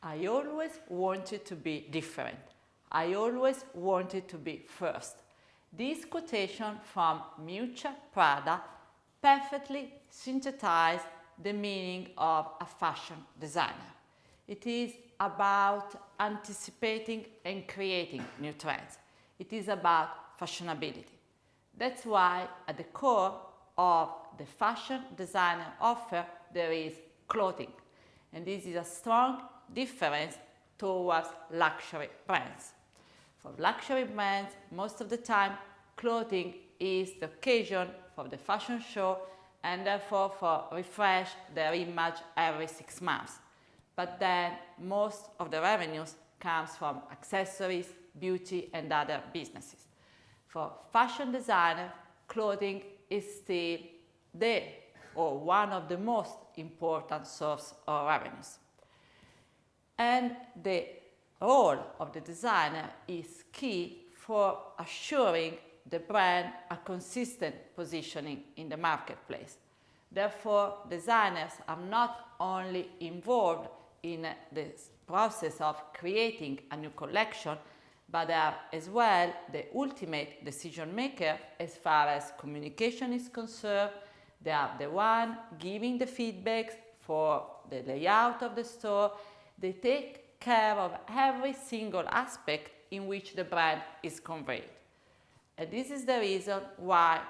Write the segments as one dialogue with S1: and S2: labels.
S1: I always wanted to be different. I always wanted to be first. This quotation from Miuccia Prada perfectly synthesizes the meaning of a fashion designer. It is about anticipating and creating new trends. It is about fashionability. That's why at the core of the fashion designer offer there is clothing. And this is a strong difference towards luxury brands. For luxury brands, most of the time, clothing is the occasion for the fashion show and therefore for refresh their image every 6 months. But then most of the revenues comes from accessories, beauty and other businesses. For fashion designer, clothing is still one of the most important source of revenues. And the role of the designer is key for assuring the brand a consistent positioning in the marketplace. Therefore, designers are not only involved in this process of creating a new collection, but they are as well the ultimate decision maker as far as communication is concerned. They are the one giving the feedbacks for the layout of the store. They take care of every single aspect in which the brand is conveyed. And this is the reason why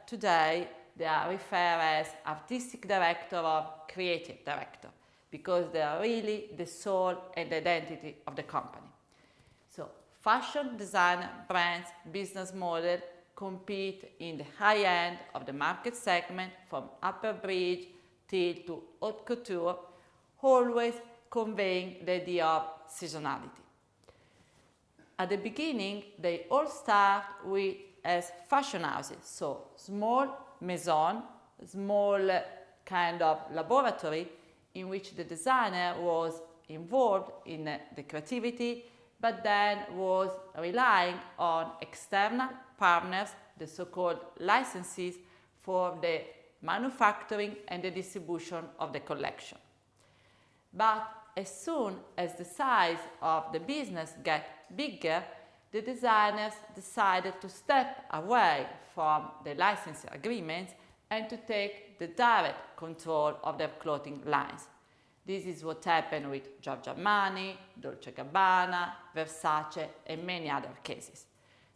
S1: today they are referred as artistic director or creative director, because they are really the soul and identity of the company. So fashion designer brands business model compete in the high end of the market segment from upper bridge till to haute couture, always conveying the idea of seasonality. At the beginning, they all start as fashion houses, so small maison, small kind of laboratory in which the designer was involved in the creativity, but then was relying on external partners, the so-called licensees, for the manufacturing and the distribution of the collection. But as soon as the size of the business gets bigger, the designers decided to step away from the licensing agreements and to take the direct control of their clothing lines. This is what happened with Giorgio Armani, Dolce & Gabbana, Versace, and many other cases.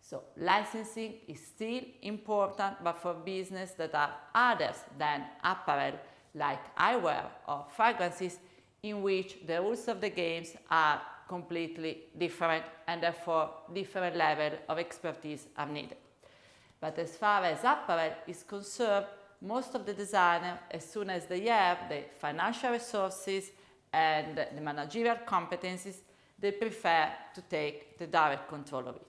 S1: So licensing is still important, but for business that are others than apparel, like eyewear or fragrances, in which the rules of the games are completely different and therefore different level of expertise are needed. But as far as apparel is concerned, most of the designers, as soon as they have the financial resources and the managerial competencies, they prefer to take the direct control of it.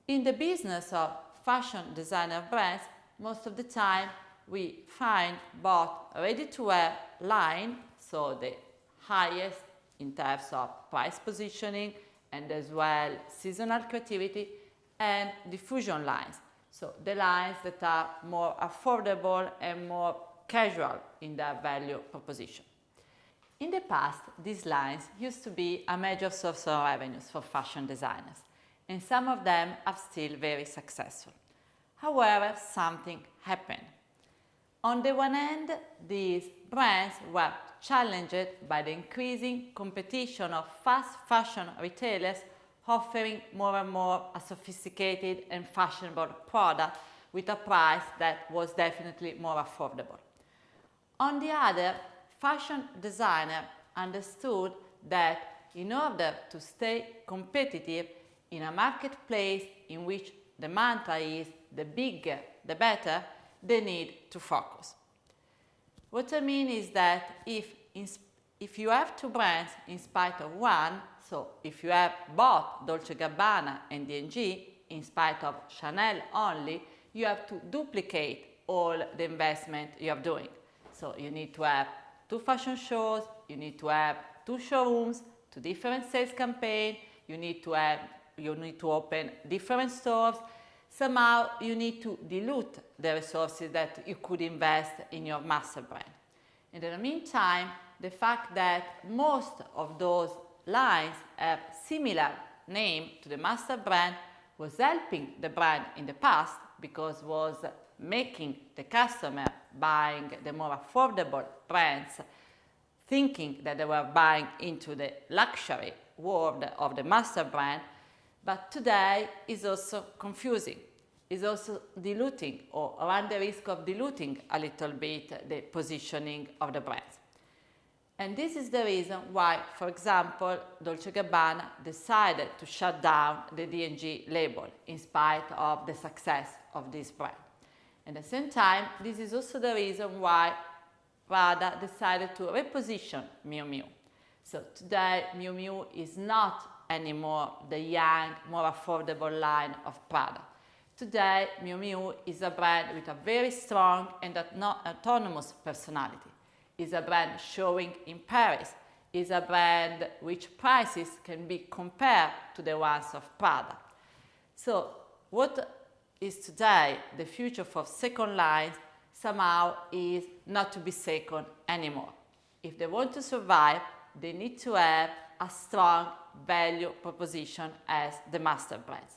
S1: In the business of fashion designer brands, most of the time we find both ready-to-wear line, so the highest in terms of price positioning and as well seasonal creativity, and diffusion lines, so the lines that are more affordable and more casual in their value proposition. In the past, these lines used to be a major source of revenues for fashion designers, and some of them are still very successful. However, something happened. On the one hand, these brands were challenged by the increasing competition of fast fashion retailers offering more and more a sophisticated and fashionable product with a price that was definitely more affordable. On the other, fashion designers understood that in order to stay competitive in a marketplace in which the mantra is the bigger, the better, they need to focus. What I mean is that if you have two brands in spite of one, so if you have both Dolce & Gabbana and D&G in spite of Chanel only, you have to duplicate all the investment you are doing. So you need to have two fashion shows, you need to have two showrooms, two different sales campaigns, you need to open different stores. Somehow you need to dilute the resources that you could invest in your master brand. In the meantime, the fact that most of those lines have similar name to the master brand was helping the brand in the past because was making the customer buying the more affordable brands thinking that they were buying into the luxury world of the master brand, but today is also confusing, is also diluting or run the risk of diluting a little bit the positioning of the brands. And this is the reason why, for example, Dolce & Gabbana decided to shut down the D&G label in spite of the success of this brand. At the same time, this is also the reason why Prada decided to reposition Miu Miu. So today, Miu Miu is not anymore the young, more affordable line of Prada. Today, Miu Miu is a brand with a very strong and autonomous personality. Is a brand showing in Paris, is a brand which prices can be compared to the ones of Prada. So what is today the future for second lines somehow is not to be second anymore. If they want to survive, they need to have a strong value proposition as the master brands.